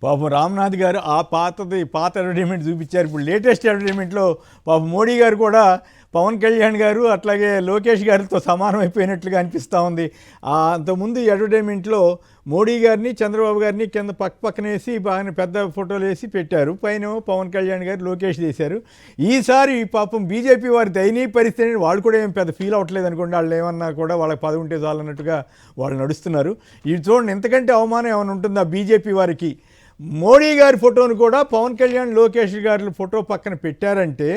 పాపం రామ్నాథ్ గారు ఆ పాత అడ్వర్టైజ్మెంట్ చూపించారు. ఇప్పుడు లేటెస్ట్ అడ్వర్టైజ్మెంట్లో పాపం మోడీ గారు కూడా పవన్ కళ్యాణ్ గారు అట్లాగే లోకేష్ గారితో సమానం అయిపోయినట్లుగా అనిపిస్తూ ఉంది. అంతకుముందు ఈ అడ్వర్టైజ్మెంట్లో మోడీ గారిని చంద్రబాబు గారిని కింద పక్కనేసి బాగా పెద్ద ఫోటోలు వేసి పెట్టారు, పైన పవన్ కళ్యాణ్ గారు లోకేష్ చేశారు. ఈసారి పాపం బీజేపీ వారి దయనీయ పరిస్థితిని వాళ్ళు కూడా ఏం పెద్ద ఫీల్ అవ్వట్లేదు అనుకోండి. వాళ్ళు ఏమన్నా కూడా వాళ్ళకి పదవి ఉంటే చాలన్నట్టుగా వాళ్ళు నడుస్తున్నారు. ఇది చూడండి, ఎంతకంటే అవమానం ఏమైనా ఉంటుందా బీజేపీ వారికి? మోడీ గారి ఫోటోను కూడా పవన్ కళ్యాణ్ లోకేష్ గారి ఫోటో పక్కన పెట్టారంటే,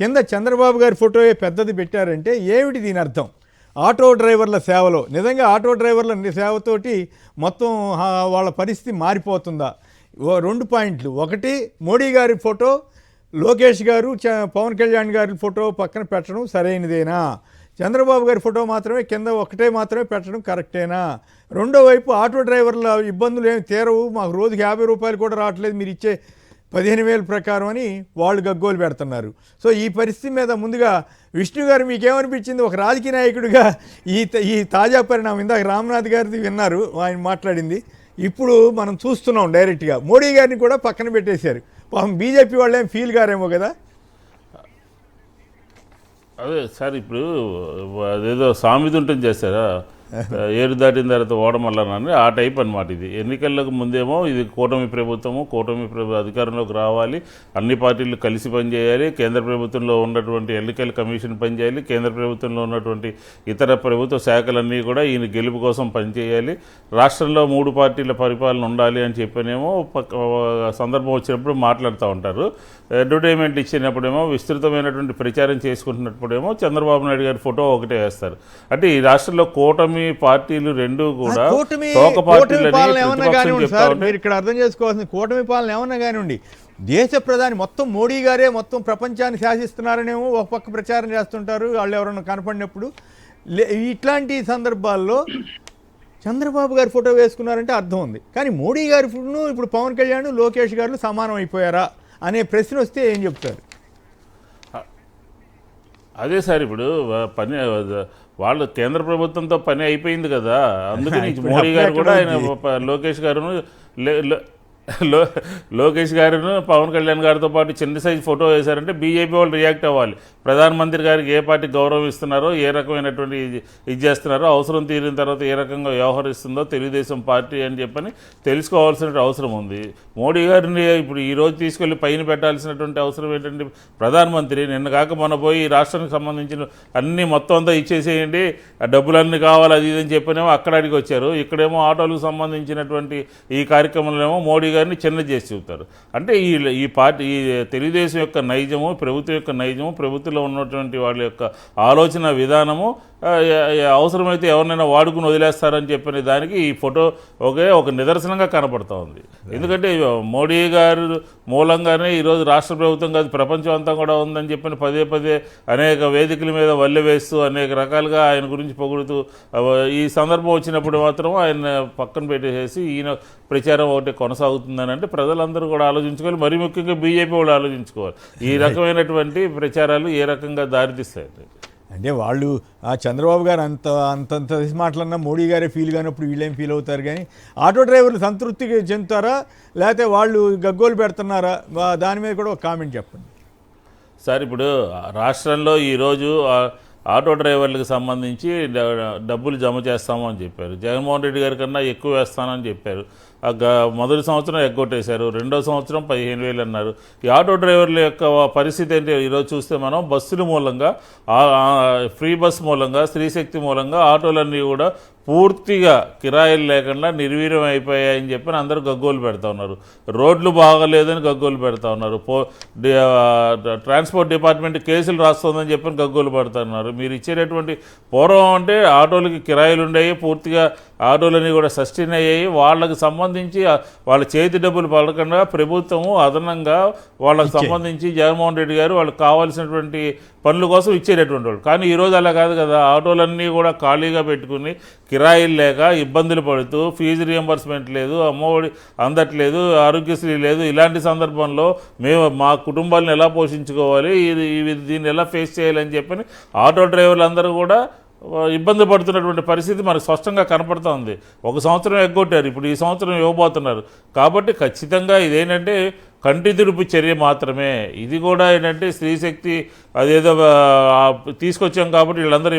కింద చంద్రబాబు గారి ఫోటోయే పెద్దది పెట్టారంటే ఏమిటి దీని అర్థం? ఆటో డ్రైవర్ల సేవలో నిజంగా ఆటో డ్రైవర్ల సేవతోటి మొత్తం వాళ్ళ పరిస్థితి మారిపోతుందా? 2 పాయింట్లు. ఒకటి, మోడీ గారి ఫోటో లోకేష్ గారు పవన్ కళ్యాణ్ గారి ఫోటో పక్కన పెట్టడం సరైనదేనా? చంద్రబాబు గారి ఫోటో మాత్రమే కింద ఒకటే మాత్రమే పెట్టడం కరెక్టేనా? రెండో వైపు ఆటో డ్రైవర్ల ఇబ్బందులు ఏమి తీరవు, మాకు రోజుకి 50 రూపాయలు కూడా రావట్లేదు, మీరు ఇచ్చే 15,000 ప్రకారం అని వాళ్ళు గగ్గోలు పెడుతున్నారు. సో ఈ పరిస్థితి మీద ముందుగా విష్ణు గారు మీకేమనిపించింది ఒక రాజకీయ నాయకుడిగా? ఈ తాజా పరిణామం ఇందాక రామ్నాథ్ గారిది విన్నారు, ఆయన మాట్లాడింది. ఇప్పుడు మనం చూస్తున్నాం డైరెక్ట్గా మోడీ గారిని కూడా పక్కన పెట్టేశారు. పాపం బీజేపీ వాళ్ళు ఏం ఫీల్ గారేమో కదా. అదే సార్, ఇప్పుడు అదేదో సామెత ఉంటుంది చేస్తారా, ఏరు దాటిన తర్వాత ఓడమల్లనని, ఆ టైప్ అనమాట ఇది. ఎన్నికలకు ముందేమో ఇది కూటమి ప్రభుత్వము, అధికారంలోకి రావాలి, అన్ని పార్టీలు కలిసి పనిచేయాలి, కేంద్ర ప్రభుత్వంలో ఉన్నటువంటి ఎన్నికల కమిషన్ పనిచేయాలి, కేంద్ర ప్రభుత్వంలో ఉన్నటువంటి ఇతర ప్రభుత్వ శాఖలన్నీ కూడా ఈయన గెలుపు కోసం పనిచేయాలి, రాష్ట్రంలో 3 పార్టీల పరిపాలన ఉండాలి అని చెప్పనేమో సందర్భం వచ్చినప్పుడు మాట్లాడుతూ ఉంటారు. అడ్వర్టైజ్మెంట్ ఇచ్చినప్పుడేమో, విస్తృతమైనటువంటి ప్రచారం చేసుకుంటున్నప్పుడేమో చంద్రబాబు నాయుడు గారి ఫోటో ఒకటే వేస్తారు. అంటే ఈ రాష్ట్రంలో కూటమి పార్టీలు రెండు కూడా మీరు ఇక్కడ అర్థం చేసుకోవాల్సింది, కూటమి పాలన ఏమన్నా కానివ్వండి, దేశ ప్రధాని మొత్తం మోడీ గారే మొత్తం ప్రపంచాన్ని శాసిస్తున్నారనేమో ఒక పక్క ప్రచారం చేస్తుంటారు వాళ్ళు ఎవరన్నా కనపడినప్పుడు. ఇట్లాంటి సందర్భాల్లో చంద్రబాబు గారి ఫోటో వేసుకున్నారంటే అర్థం ఉంది, కానీ మోడీ గారి ఫోటోను ఇప్పుడు పవన్ కళ్యాణ్ లోకేష్ గారు సమానం అయిపోయారా అనే ప్రశ్న వస్తే ఏం చెప్తారు? అదే సార్, ఇప్పుడు పని వాళ్ళు కేంద్ర ప్రభుత్వంతో పని అయిపోయింది కదా, అందుకని మోడీ గారు కూడా ఆయన లోకేష్ గారును పవన్ కళ్యాణ్ గారితో పాటు చిన్న సైజు ఫోటో వేశారంటే బీజేపీ వాళ్ళు రియాక్ట్ అవ్వాలి. ప్రధానమంత్రి గారికి ఏ పార్టీ గౌరవం ఇస్తున్నారో, ఏ రకమైనటువంటి ఇది చేస్తున్నారో, అవసరం తీరిన తర్వాత ఏ రకంగా వ్యవహరిస్తుందో తెలుగుదేశం పార్టీ అని చెప్పని తెలుసుకోవాల్సిన అవసరం ఉంది. మోడీ గారిని ఇప్పుడు ఈరోజు తీసుకెళ్ళి పైన పెట్టాల్సినటువంటి అవసరం ఏంటంటే, ప్రధానమంత్రి నిన్న కాక మొన్న పోయి రాష్ట్రానికి సంబంధించిన అన్ని మొత్తం అంతా ఇచ్చేసేయండి, ఆ డబ్బులన్నీ కావాలి అది ఇదని చెప్పనేమో అక్కడ అడిగి వచ్చారు. ఇక్కడేమో ఆటోలకు సంబంధించినటువంటి ఈ కార్యక్రమంలో మోడీ గారిని చిన్న చేసి చెబుతారు. అంటే ఈ పార్టీ, ఈ తెలుగుదేశం యొక్క నైజము, ప్రభుత్వం యొక్క నైజము, ప్రభుత్వంలో ఉన్నటువంటి వాళ్ళ యొక్క ఆలోచన విధానము అవసరమైతే ఎవరినైనా వాడుకుని వదిలేస్తారని చెప్పిన దానికి ఈ ఫోటో ఒక నిదర్శనంగా కనపడుతూ ఉంది. ఎందుకంటే మోడీ గారు మూలంగానే ఈరోజు రాష్ట్ర ప్రభుత్వం కాదు ప్రపంచం అంతా కూడా ఉందని చెప్పిన పదే అనేక వేదికల మీద వల్లె వేస్తూ అనేక రకాలుగా ఆయన గురించి పొగుడుతూ, ఈ సందర్భం వచ్చినప్పుడు మాత్రం ఆయన పక్కన పెట్టేసేసి ఈయన ప్రచారం ఒకటి కొనసాగుతుందని అంటే ప్రజలందరూ కూడా ఆలోచించుకోవాలి, మరీ ముఖ్యంగా బీజేపీ వాళ్ళు ఆలోచించుకోవాలి ఈ రకమైనటువంటి ప్రచారాలు ఏ రకంగా దారితీస్తాయండి. అంటే వాళ్ళు చంద్రబాబు గారు అంతంత మాటలన్నా మోడీ గారే ఫీల్ కానప్పుడు వీళ్ళేం ఫీల్ అవుతారు? కానీ ఆటో డ్రైవర్లు సంతృప్తిగా చెందుతారా, లేకపోతే వాళ్ళు గగ్గోలు పెడుతున్నారా? దాని మీద కూడా ఒక కామెంట్ చెప్పండి సార్. ఇప్పుడు రాష్ట్రంలో ఈరోజు ఆటో డ్రైవర్లకు సంబంధించి డబ్బులు జమ చేస్తాము అని చెప్పారు. జగన్మోహన్ రెడ్డి గారి కన్నా ఎక్కువ వేస్తానని చెప్పారు. మొదటి సంవత్సరం ఎగ్గొట్టేశారు, రెండో సంవత్సరం 15,000 అన్నారు. ఈ ఆటో డ్రైవర్ల యొక్క పరిస్థితి ఏంటి ఈరోజు చూస్తే మనం, బస్సుల మూలంగా, ఫ్రీ బస్ మూలంగా, స్త్రీశక్తి మూలంగా ఆటోలన్నీ కూడా పూర్తిగా కిరాయిలు లేకుండా నిర్వీర్యం అయిపోయాయని చెప్పి అందరూ గగ్గోలు పెడతా ఉన్నారు. రోడ్లు బాగలేదని గగ్గోలు పెడతా ఉన్నారు. ట్రాన్స్పోర్ట్ డిపార్ట్మెంట్ కేసులు రాస్తుందని చెప్పి గగ్గోలు పెడతా ఉన్నారు. మీరు ఇచ్చేటటువంటి పూర్వం అంటే ఆటోలకి కిరాయిలు ఉండేవి, పూర్తిగా ఆటోలన్నీ కూడా సస్టైన్ అయ్యాయి. వాళ్ళకి సంబంధించి వాళ్ళ చేతి డబ్బులు పడకుండా ప్రభుత్వము అదనంగా వాళ్ళకి సంబంధించి జగన్మోహన్ రెడ్డి గారు వాళ్ళకి కావాల్సినటువంటి పనుల కోసం ఇచ్చేటటువంటి వాళ్ళు. కానీ ఈరోజు అలా కాదు కదా, ఆటోలన్నీ కూడా ఖాళీగా పెట్టుకుని కిరాయిలు లేక ఇబ్బందులు పడుతూ, ఫీజు రియంబర్స్మెంట్ లేదు, అమ్మఒడి అందట్లేదు, ఆరోగ్యశ్రీ లేదు. ఇలాంటి సందర్భంలో మేము మా కుటుంబాలను ఎలా పోషించుకోవాలి, దీన్ని ఎలా ఫేస్ చేయాలని చెప్పని ఆటో డ్రైవర్లు అందరూ కూడా ఇబ్బంది పడుతున్నటువంటి పరిస్థితి మనకు స్పష్టంగా కనపడుతూ ఉంది. ఒక సంవత్సరం ఎగ్గొట్టారు, ఇప్పుడు ఈ సంవత్సరం ఇవ్వబోతున్నారు. కాబట్టి ఖచ్చితంగా ఇదేంటంటే కంటి తుడుపు చర్య మాత్రమే. ఇది కూడా ఏంటంటే స్త్రీశక్తి అదేదో తీసుకొచ్చాం కాబట్టి వీళ్ళందరూ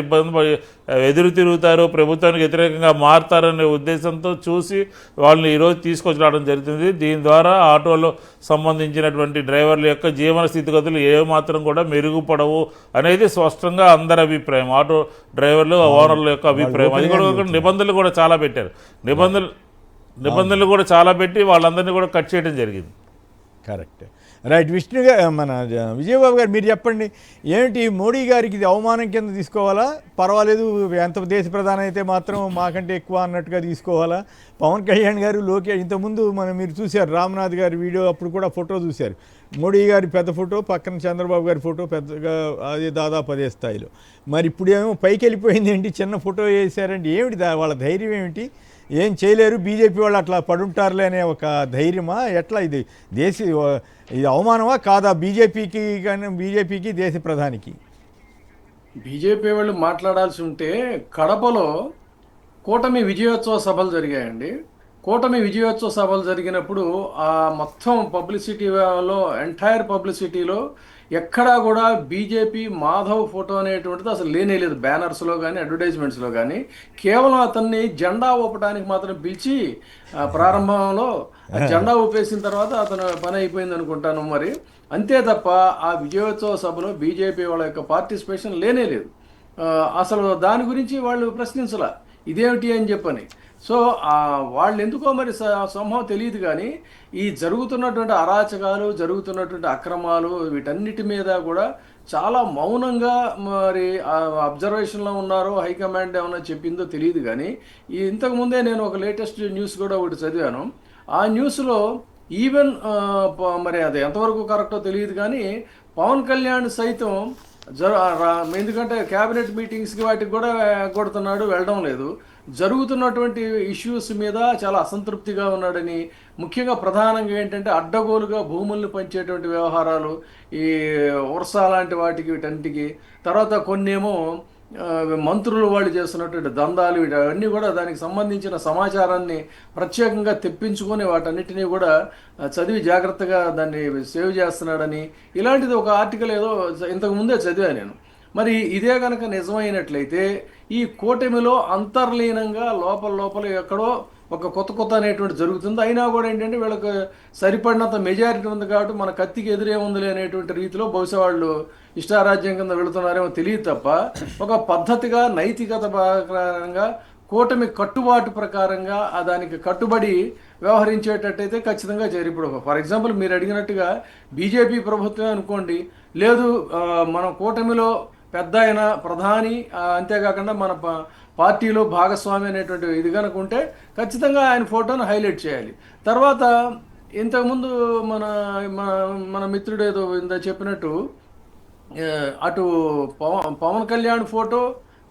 ఎదురు తిరుగుతారు, ప్రభుత్వానికి వ్యతిరేకంగా మారుతారనే ఉద్దేశంతో చూసి వాళ్ళని ఈరోజు తీసుకొచ్చి రావడం జరుగుతుంది. దీని ద్వారా ఆటోలో సంబంధించినటువంటి డ్రైవర్ల యొక్క జీవన స్థితిగతులు ఏమాత్రం కూడా మెరుగుపడవు అనేది స్పష్టంగా అందరి అభిప్రాయం, ఆటో డ్రైవర్లు ఓనర్ల యొక్క అభిప్రాయం. అది కూడా నిబంధనలు కూడా చాలా పెట్టారు, నిబంధనలు కూడా చాలా పెట్టి వాళ్ళందరినీ కూడా కట్ చేయడం జరిగింది. కరెక్ట్. రైట్. విష్ణుగా మన విజయబాబు గారు మీరు చెప్పండి, ఏమిటి మోడీ గారికి ఇది అవమానం కింద తీసుకోవాలా, పర్వాలేదు ఎంత దేశ ప్రధాని అయితే మాత్రం మాకంటే ఎక్కువ అన్నట్టుగా తీసుకోవాలా? పవన్ కళ్యాణ్ గారు, లోకేష్ ఇంతకుముందు మీరు చూశారు రామ్నాథ్ గారి వీడియో, అప్పుడు కూడా ఫోటో చూశారు. మోడీ గారి పెద్ద ఫోటో, పక్కన చంద్రబాబు గారి ఫోటో పెద్దగా, అది దాదాపు అదే స్థాయిలో. మరి ఇప్పుడేమో పైకి వెళ్ళిపోయింది ఏంటి, చిన్న ఫోటో వేసారంటే ఏమిటి వాళ్ళ ధైర్యం ఏమిటి? ఏం చేయలేరు, బీజేపీ వాళ్ళు అట్లా పడుంటారులే అనే ఒక ధైర్యమా, ఎట్లా ఇది ఇది అవమానమా కాదా బీజేపీకి, కానీ బీజేపీకి దేశ ప్రధానికి? బీజేపీ వాళ్ళు మాట్లాడాల్సి ఉంటే కడపలో కూటమి విజయోత్సవ సభలు జరిగాయండి. కూటమి విజయోత్సవ సభలు జరిగినప్పుడు ఆ మొత్తం పబ్లిసిటీలో, ఎంటైర్ పబ్లిసిటీలో ఎక్కడా కూడా బీజేపీ మాధవ్ ఫోటో అనేటువంటిది అసలు లేనే లేదు. బ్యానర్స్లో కానీ అడ్వర్టైజ్మెంట్స్లో కానీ కేవలం అతన్ని జెండా ఊపడానికి మాత్రం పిలిచి ప్రారంభంలో జెండా ఊపేసిన తర్వాత అతను పని అయిపోయింది అనుకుంటాను మరి. అంతే తప్ప ఆ విజయోత్సవ సభలో బీజేపీ వాళ్ళ యొక్క పార్టిసిపేషన్ లేనే లేదు. అసలు దాని గురించి వాళ్ళు ప్రశ్నించలా, ఇదేమిటి అని చెప్పని. సో వాళ్ళు ఎందుకో మరి సంభవం తెలియదు, కానీ ఈ జరుగుతున్నటువంటి అరాచకాలు, జరుగుతున్నటువంటి అక్రమాలు, వీటన్నిటి మీద కూడా చాలా మౌనంగా మరి అబ్జర్వేషన్లో ఉన్నారు. హైకమాండ్ ఏమన్నా చెప్పిందో తెలియదు, కానీ ఇంతకుముందే నేను ఒక లేటెస్ట్ న్యూస్ కూడా ఒకటి చదివాను. ఆ న్యూస్లో ఈవెన్ మరి అది ఎంతవరకు కరెక్టో తెలియదు, కానీ పవన్ కళ్యాణ్ సైతం ఎందుకంటే క్యాబినెట్ మీటింగ్స్కి వాటికి కూడా కొడుతున్నాడు, వెళ్ళడం లేదు. జరుగుతున్నటువంటి ఇష్యూస్ మీద చాలా అసంతృప్తిగా ఉన్నాడని, ముఖ్యంగా ప్రధానంగా ఏంటంటే అడ్డగోలుగా భూముల్ని పంచేటువంటి వ్యవహారాలు, ఈ ఉర్సా లాంటి వాటికి వీటన్నిటికి, తర్వాత కొన్నేమో మంత్రులు వాళ్ళు చేస్తున్నటువంటి దందాలు, వీటన్నీ కూడా దానికి సంబంధించిన సమాచారాన్ని ప్రత్యేకంగా తెప్పించుకొని వాటన్నిటినీ కూడా చదివి జాగ్రత్తగా దాన్ని సేవ్ చేస్తున్నాడని, ఇలాంటిది ఒక ఆర్టికల్ ఏదో ఇంతకుముందే చదివాను నేను. మరి ఇదే కనుక నిజమైనట్లయితే ఈ కూటమిలో అంతర్లీనంగా లోపల ఎక్కడో ఒక కొత్త అనేటువంటి జరుగుతుంది. అయినా కూడా ఏంటంటే వీళ్ళకి సరిపడినంత మెజారిటీ ఉంది కాబట్టి మన కత్తికి ఎదురే ఉందిలే అనేటువంటి రీతిలో బహుశా వాళ్ళు ఇష్టారాజ్యం కింద వెళుతున్నారేమో తెలియదు తప్ప, ఒక పద్ధతిగా నైతికత ప్రకారంగా కూటమి కట్టుబాటు ప్రకారంగా దానికి కట్టుబడి వ్యవహరించేటట్టయితే ఖచ్చితంగా చేరి. ఇప్పుడు ఫర్ ఎగ్జాంపుల్ మీరు అడిగినట్టుగా బీజేపీ ప్రభుత్వం అనుకోండి, లేదు మన కూటమిలో పెద్ద ఆయన ప్రధాని, అంతేకాకుండా మన పార్టీలో భాగస్వామి అనేటువంటి ఇది కనుక ఉంటే ఖచ్చితంగా ఆయన ఫోటోను హైలైట్ చేయాలి. తర్వాత ఇంతకుముందు మన మిత్రుడు ఏదో ఇంత చెప్పినట్టు అటు పవన్ కళ్యాణ్ ఫోటో,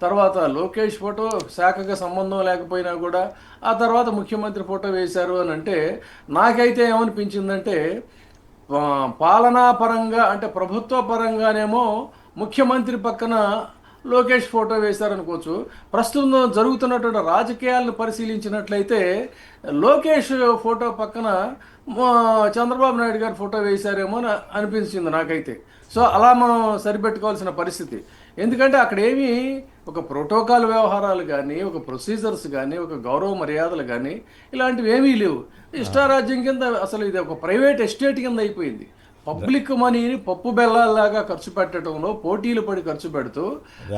తర్వాత లోకేష్ ఫోటో శాఖగా సంబంధం లేకపోయినా కూడా ఆ తర్వాత ముఖ్యమంత్రి ఫోటో వేశారు అని అంటే, నాకైతే ఏమనిపించిందంటే పాలనా పరంగా అంటే ప్రభుత్వ పరంగానేమో ముఖ్యమంత్రి పక్కన లోకేష్ ఫోటో వేశారనుకోవచ్చు. ప్రస్తుతం జరుగుతున్నటువంటి రాజకీయాలను పరిశీలించినట్లయితే లోకేష్ ఫోటో పక్కన చంద్రబాబు నాయుడు గారి ఫోటో వేశారేమో అని అనిపించింది నాకైతే. సో అలా మనం సరిపెట్టుకోవాల్సిన పరిస్థితి. ఎందుకంటే అక్కడ ఏమీ ఒక ప్రోటోకాల్ వ్యవహారాలు కానీ, ఒక ప్రొసీజర్స్ కానీ, ఒక గౌరవ మర్యాదలు కానీ ఇలాంటివి ఏమీ లేవు. ఇష్టారాజ్యం కింద అసలు ఇది ఒక ప్రైవేట్ ఎస్టేట్ కింద అయిపోయింది. పబ్లిక్ మనీని పప్పు బెల్లాల్లాగా ఖర్చు పెట్టడంలో పోటీలు పడి ఖర్చు పెడుతూ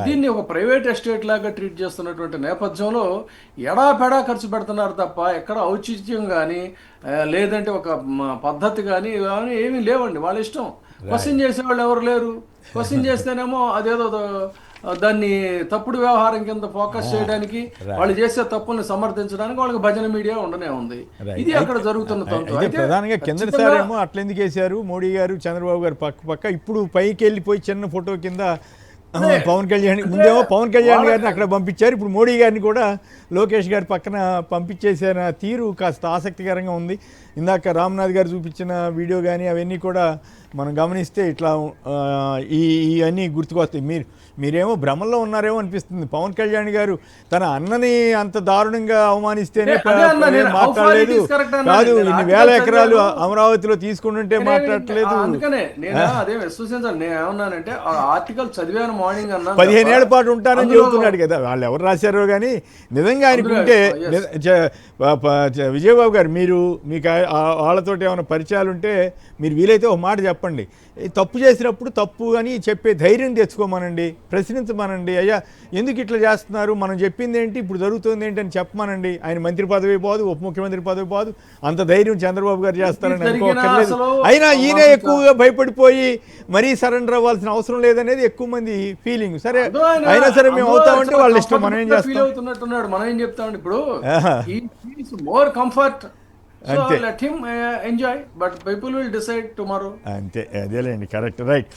దీన్ని ఒక ప్రైవేట్ ఎస్టేట్ లాగా ట్రీట్ చేస్తున్నటువంటి నేపథ్యంలో ఎడాపెడా ఖర్చు పెడుతున్నారు తప్ప ఎక్కడ ఔచిత్యం కానీ లేదంటే ఒక పద్ధతి కానీ ఏమీ లేవండి. వాళ్ళ ఇష్టం. క్వశ్చన్ చేసేవాళ్ళు ఎవరు లేరు. క్వశ్చన్ చేస్తేనేమో అదేదో దాన్ని తప్పుడు వ్యవహారం కింద ఫోకస్ చేయడానికి, వాళ్ళు చేసే తప్పుల్ని సమర్థించడానికి వాళ్ళకి భజన మీడియా ఉండనే ఉంది. ఇది అక్కడ జరుగుతున్న తంతు. ప్రధానంగా కింద సారేమో అట్లెందుకు వేశారు మోడీ గారు చంద్రబాబు గారు పక్క ఇప్పుడు పైకి వెళ్ళిపోయి చిన్న ఫోటో కింద పవన్ కళ్యాణ్, ముందేమో పవన్ కళ్యాణ్ గారిని అక్కడ పంపించారు, ఇప్పుడు మోడీ గారిని కూడా లోకేష్ గారి పక్కన పంపించేసిన తీరు కాస్త ఆసక్తికరంగా ఉంది. ఇందాక రామ్నాథ్ గారు చూపించిన వీడియో కానీ అవన్నీ కూడా మనం గమనిస్తే ఇట్లా ఇవన్నీ గుర్తుకొస్తాయి. మీరేమో భ్రమల్లో ఉన్నారేమో అనిపిస్తుంది. పవన్ కళ్యాణ్ గారు తన అన్నని అంత దారుణంగా అవమానిస్తేనే అదే అన్నా నేను, how far మాట్లాడలేదు. it is correct అన్నా. కాదు, నేను ఇన్ని article వేల ఎకరాలు చదివాను. అమరావతిలో తీసుకుంటుంటే మాట్లాడట్లేదు. అందుకనే నేను అదే విశ్వసించాను. నేను ఏమన్నానంటే ఆ ఆర్టికల్ చదివాను మార్నింగ్ అన్నా. 15 ఏళ్ల పాటు ఉంటానని చెబుతున్నాడు కదా. వాళ్ళు ఎవరు రాశారో కానీ నిజంగా ఆయనకుంటే విజయబాబు గారు, మీకు వాళ్ళతోటి ఏమైనా పరిచయాలు ఉంటే మీరు వీలైతే ఒక మాట చెప్పండి. తప్పు చేసినప్పుడు తప్పు అని చెప్పే ధైర్యం తెచ్చుకోమనండి, ప్రశ్నించమనండి. అయ్యా ఎందుకు ఇట్లా చేస్తున్నారు, మనం చెప్పింది ఏంటి, ఇప్పుడు జరుగుతుంది ఏంటి అని చెప్పమనండి. ఆయన మంత్రి పదవి పోదు, ఉప ముఖ్యమంత్రి పదవి పోదు, అంత ధైర్యం చంద్రబాబు గారు చేస్తారని అనుకోకర్లేదు. అయినా ఈయనే ఎక్కువగా భయపడిపోయి మరీ సరెండర్ అవ్వాల్సిన అవసరం లేదనేది ఎక్కువ మంది ఫీలింగ్. సరే అయినా సరే మేము అవుతామంటే వాళ్ళ ఇష్టం, మనం ఏం చేస్తాం. అవుతున్నట్టున్నాడు, మనం ఏం చెప్తామండి. ఇప్పుడు more comfort, so let him enjoy, but people will decide tomorrow. అంతే, అదేలేండి, కరెక్ట్, రైట్.